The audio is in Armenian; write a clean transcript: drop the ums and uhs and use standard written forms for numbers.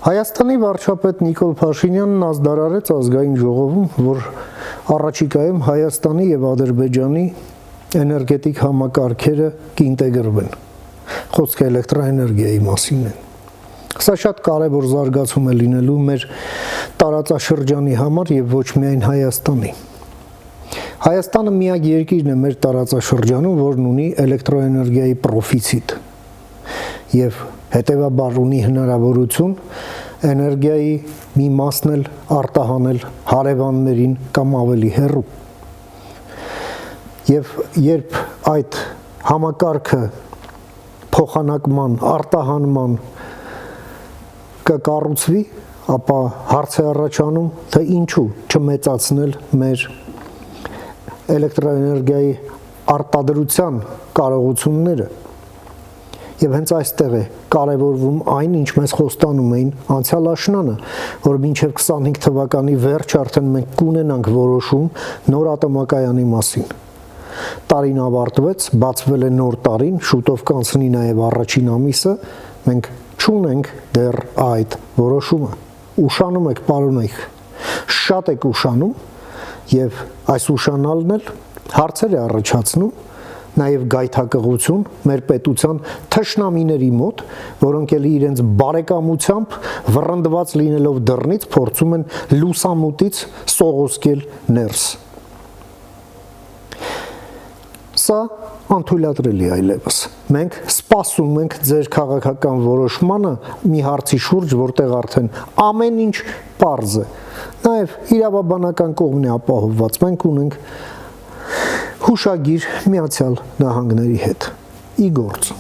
Հայաստանի վարչապետ Նիկոլ Փաշինյանն ազդարարեց ազգային ժողովում, որ առաջիկայում Հայաստանի եւ Ադրբեջանի էներգետիկ համակարգերը կինտեգրվեն։ Խոսքը էլեկտրաէներգիայի մասին է։ Սա շատ կարևոր զարգացում է լինելու մեր տարածաշրջանի համար եւ ոչ միայն Հայաստանի։ Հայաստանը միակ երկիրն է մեր տարածաշրջանում, որն ունի էլեկտրոէներգիայի պրոֆիցիտ եւ հետեւաբար ունի հնարավորություն էներգիայի մի մասն էլ արտահանել հարևաններին կամ ավելի հեռու։ Եվ երբ այդ համակարգը փոխանակման, արտահանման կկառուցվի, ապա հարց է առաջանում, թե ինչու չմեծացնել մեր էլեկտրոէներգիայի արտադրության կարողությունները։ Եվ հենց այստեղ է կարևորվում այն, ինչ մեզ խոստանում էին անցյալ աշնանը, որ մինչև 25 թվականի վերջ արդեն մենք կունենանք որոշում նոր ատոմակայանի մասին։ Տարին ավարտվեց, բացվել է նոր տարին, շուտով կանցնի նաև առաջին ամիսը, մենք չունենք դեռ այդ որոշումը։ Ուշանում եք, պարոնեք, շատ եք ուշանում, եւ այս ուշանալն էլ հարցեր է առաջացնում, նաև գայթակղություն մեր պետության թշնամիների մոտ, որոնք էլի իրենց բարեկամությամբ վռնդված լինելով դռնից փորձում են լուսամուտից սողոսկել ներս։ Սա անթույլատրելի այլևս։ Մենք սպասում ենք ձեր քաղաքական որոշմանը մի հարցի շուրջ, որտեղ արդեն ամեն ինչ պարզ է։ Նաև իրավաբանական կողմն է ապահովված։ Մենք ունենք հուշագիր Միացյալ Նահանգների հետ։ Ի գործ։